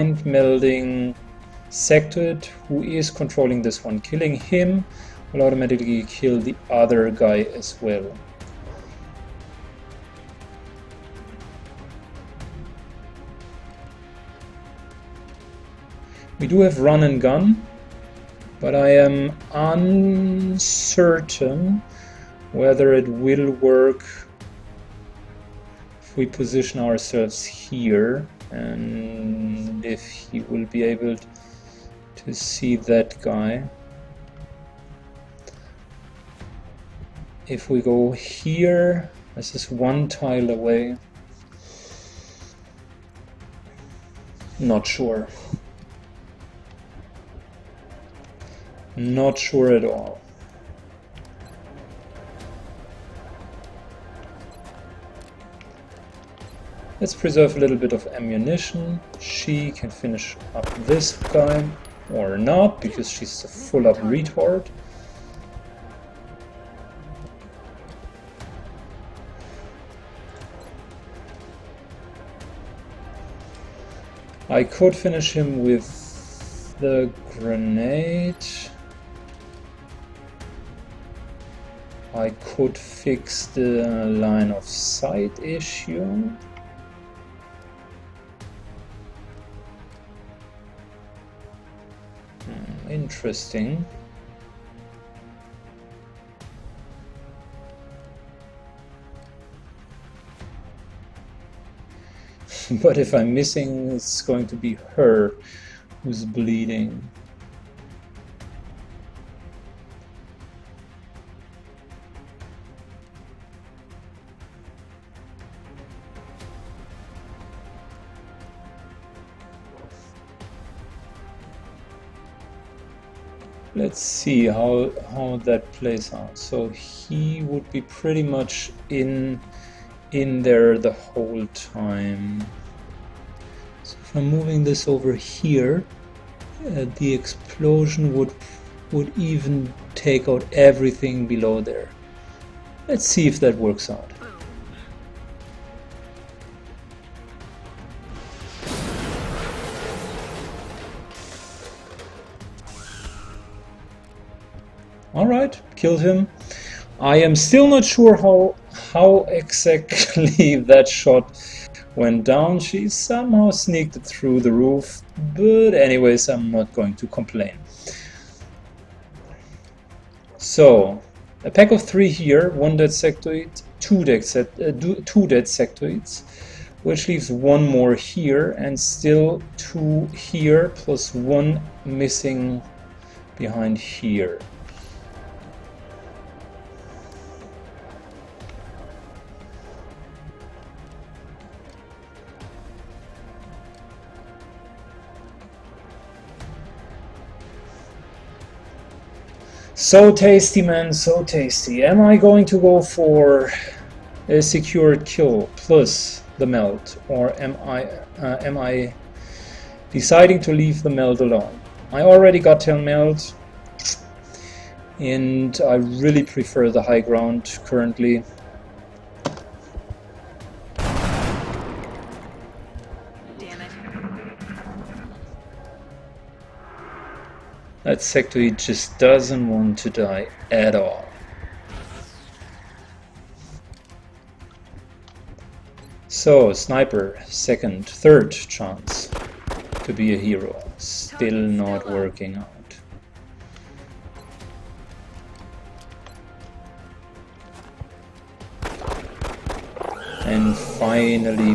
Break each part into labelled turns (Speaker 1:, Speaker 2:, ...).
Speaker 1: melding sectoid who is controlling this one. Killing him will automatically kill the other guy as well. We do have run and gun, but I am uncertain whether it will work if we position ourselves here, and if he will be able to see that guy. If we go here, this is one tile away. Not sure. Not sure at all. Let's preserve a little bit of ammunition. She can finish up this guy, or not, because she's a full up retard. I could finish him with the grenade. I could fix the line of sight issue. Interesting. But if I'm missing, it's going to be her who's bleeding. Let's see how that plays out. So he would be pretty much in there the whole time. So if I'm moving this over here, the explosion would even take out everything below there. Let's see if that works out. Alright, killed him. I am still not sure how exactly that shot went down. She somehow sneaked it through the roof, but anyways, I'm not going to complain. So, a pack of 3 here, 1 dead sectoid, 2 dead sectoids, which leaves 1 more here, and still 2 here, plus 1 missing behind here. So tasty, man, so tasty. Am I going to go for a secured kill plus the melt, or am I deciding to leave the melt alone? I already got 10 melt, and I really prefer the high ground currently. That sectoid just doesn't want to die at all. So, sniper, second, third chance to be a hero. Still not working out. And finally,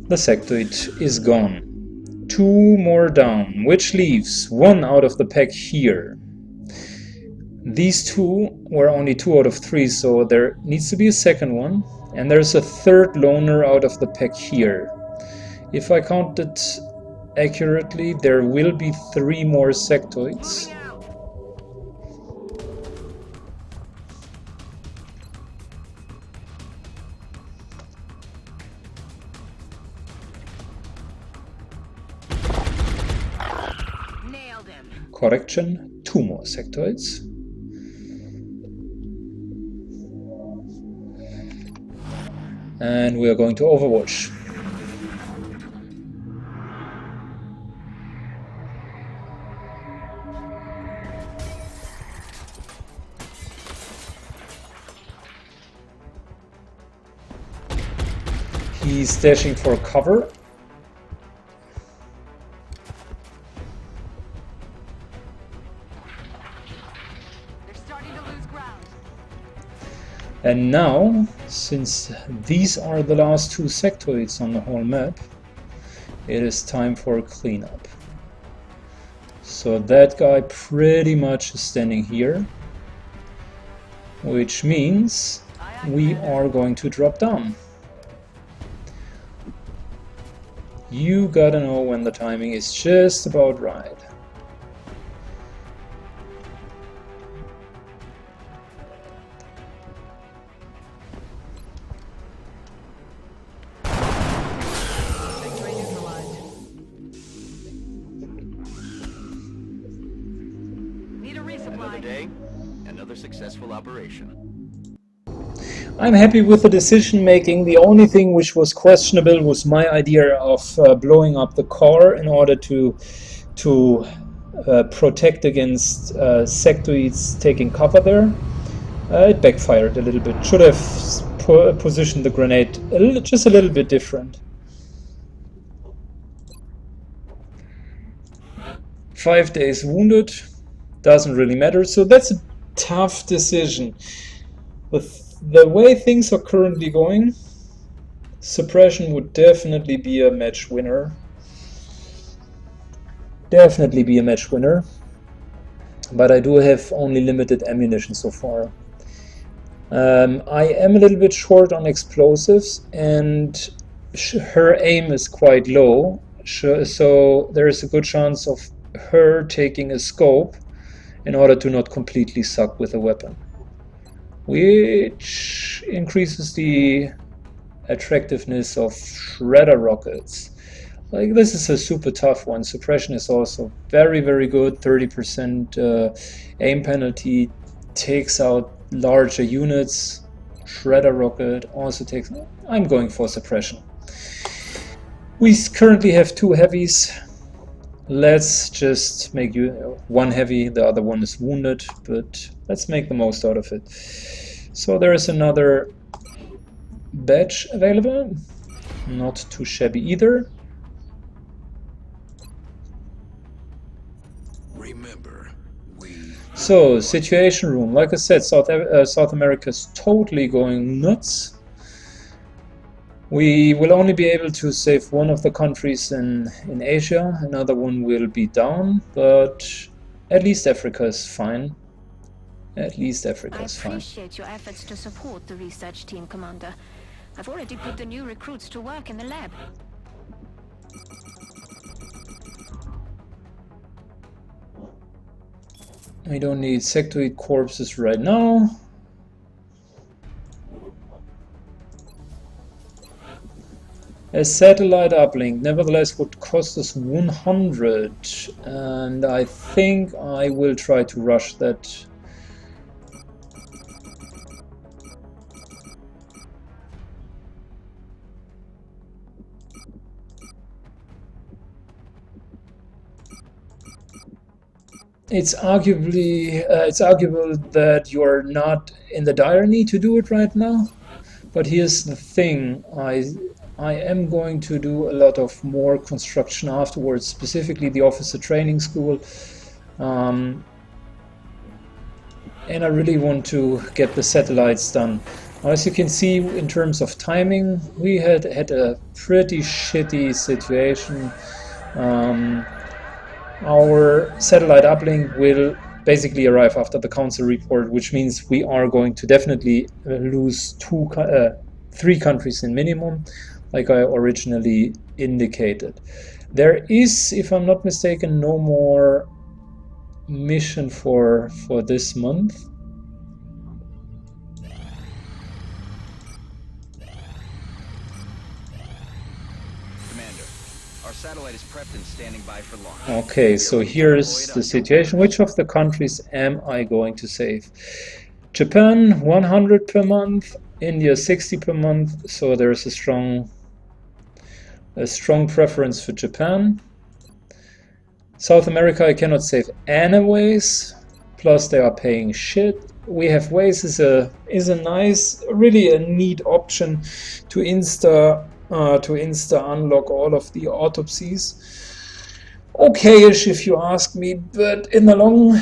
Speaker 1: the sectoid is gone. 2 more down, which leaves 1 out of the pack here. These 2 were only 2 out of 3, so there needs to be a second one, and there's a third loner out of the pack here. If I counted accurately, there will be 3 more sectoids. Correction, 2 more sectoids. And we are going to Overwatch. He's dashing for cover.
Speaker 2: They're starting to lose ground.
Speaker 1: And now, since these are the last two sectoids on the whole map, it is time for a cleanup. So that guy pretty much is standing here, which means we are going to drop down. You gotta know when the timing is just about right.
Speaker 2: Another
Speaker 3: day, another successful operation.
Speaker 1: I'm happy with the decision making. The only thing which was questionable was my idea of blowing up the car in order to protect against sectoids taking cover there. It backfired a little bit. Should have positioned the grenade just a little bit different. 5 days wounded, doesn't really matter. So that's a tough decision. With the way things are currently going, suppression would definitely be a match winner. Definitely be a match winner. But I do have only limited ammunition so far. I am a little bit short on explosives, and her aim is quite low, so there is a good chance of her taking a scope in order to not completely suck with a weapon, which increases the attractiveness of shredder rockets. Like, this is a super tough one. Suppression is also very, very good. 30% aim penalty, takes out larger units. Shredder rocket also takes... I'm going for suppression. We currently have 2 heavies. Let's just make one heavy, the other one is wounded, but let's make the most out of it. So there is another badge available. Not too shabby either. So, situation room. Like I said, South America is totally going nuts. We will only be able to save one of the countries in Asia. Another one will be down, but at least Africa is fine. At least Africa is fine.
Speaker 4: I appreciate your efforts to support the research team, Commander. I've already put the new recruits to work in the lab.
Speaker 1: We don't need sectoid corpses right now. A satellite uplink nevertheless would cost us 100, and I think I will try to rush that. It's arguable that you're not in the dire need to do it right now, but here's the thing. I am going to do a lot of more construction afterwards, specifically the officer training school, and I really want to get the satellites done. As you can see, in terms of timing, we had a pretty shitty situation. Our satellite uplink will basically arrive after the council report, which means we are going to definitely lose 3 countries in minimum, like I originally indicated. There is, if I'm not mistaken, no more mission for this month.
Speaker 3: Satellite is prepped and standing by for launch.
Speaker 1: Okay, so here's the situation. Which of the countries am I going to save? Japan 100 per month, India 60 per month, so there's a strong preference for Japan. South America I cannot save anyways, plus they are paying shit. We have ways is a nice, really a neat option to insta to insta-unlock all of the autopsies. Okay-ish if you ask me, but in the long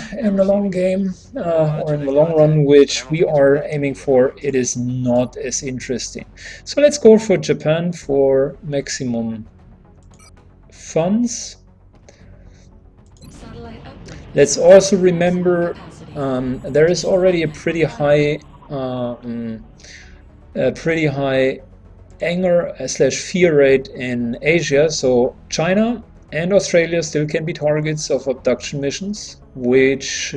Speaker 1: game, or in the long run, which we are aiming for, it is not as interesting. So let's go for Japan for maximum funds. Let's also remember there is already a pretty high anger / fear rate in Asia, so China and Australia still can be targets of abduction missions, which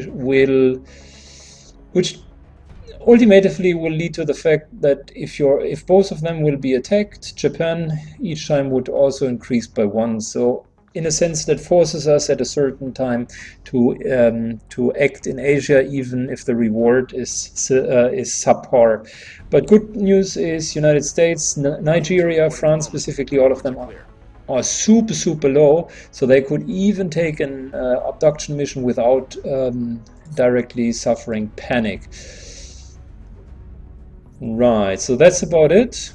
Speaker 1: ultimately will lead to the fact that if both of them will be attacked, Japan each time would also increase by 1. So in a sense, that forces us at a certain time to act in Asia, even if the reward is subpar. But good news is United States, Nigeria, France specifically, all of them are super low, so they could even take an abduction mission without directly suffering panic. Right, so that's about it.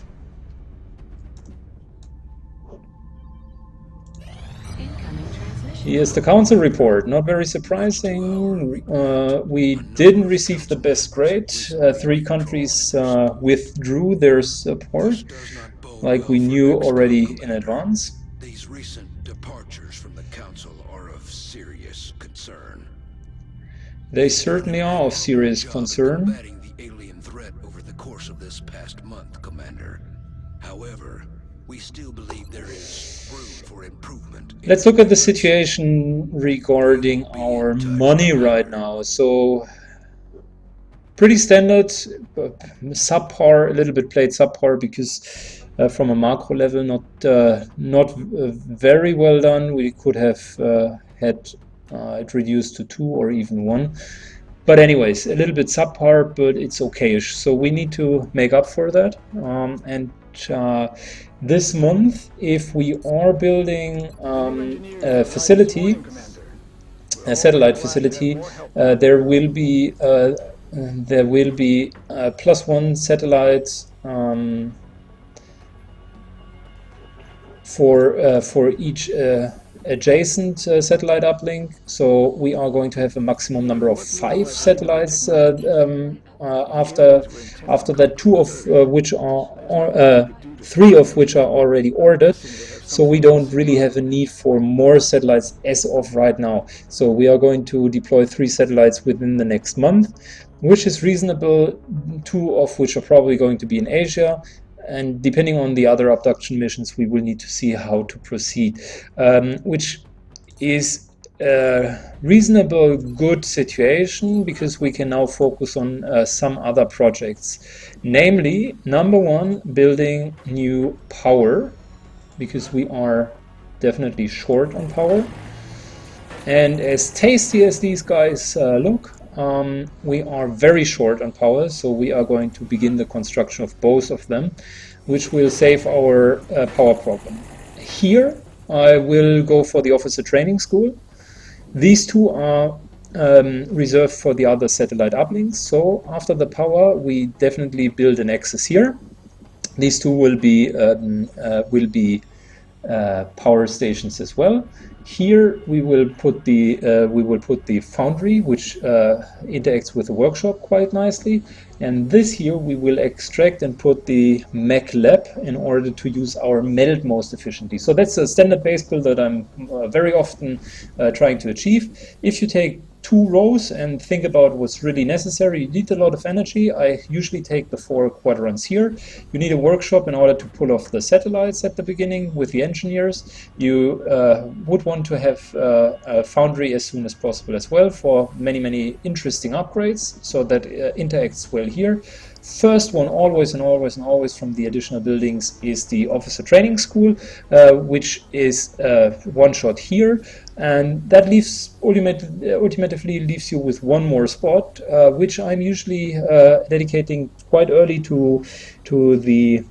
Speaker 1: Here's the council report. Not very surprising. We didn't receive the best grade. 3 countries withdrew their support, like we knew already in advance.
Speaker 5: These recent departures from the council are of serious concern.
Speaker 1: They certainly are of serious concern.
Speaker 5: Combating the alien threat over the course of this past month, Commander. However, we still believe there is room for improvement.
Speaker 1: Let's look at the situation regarding our money right now. So pretty standard, subpar, a little bit played subpar because from a macro level not very well done. We could have had it reduced to 2 or even 1. But anyways, a little bit subpar, but it's okay-ish. So we need to make up for that. And this month, if we are building a facility, a satellite facility, there will be +1 satellite for each adjacent satellite uplink. So we are going to have a maximum number of 5 satellites after that, 2 of which are 3 of which are already ordered. So we don't really have a need for more satellites as of right now. So we are going to deploy 3 satellites within the next month, which is reasonable, 2 of which are probably going to be in Asia. And depending on the other abduction missions, we will need to see how to proceed, which is a reasonable good situation because we can now focus on some other projects. Namely, number 1, building new power, because we are definitely short on power. And as tasty as these guys look, we are very short on power, so we are going to begin the construction of both of them, which will save our power problem. Here I will go for the officer training school. These 2 are reserved for the other satellite uplinks, so after the power we definitely build an axis here. These 2 will be power stations as well. Here we will put the foundry, which interacts with the workshop quite nicely, and this here we will extract and put the mech lab in order to use our meld most efficiently. So that's a standard base build that I'm very often trying to achieve. If you take 2 rows and think about what's really necessary, you need a lot of energy. I usually take the 4 quadrants here. You need a workshop in order to pull off the satellites at the beginning with the engineers. You would want to have a foundry as soon as possible as well for many interesting upgrades, so that interacts well here. First one, always from the additional buildings, is the officer training school, which is one shot here, and that ultimately leaves you with 1 more spot, which I'm usually dedicating quite early to the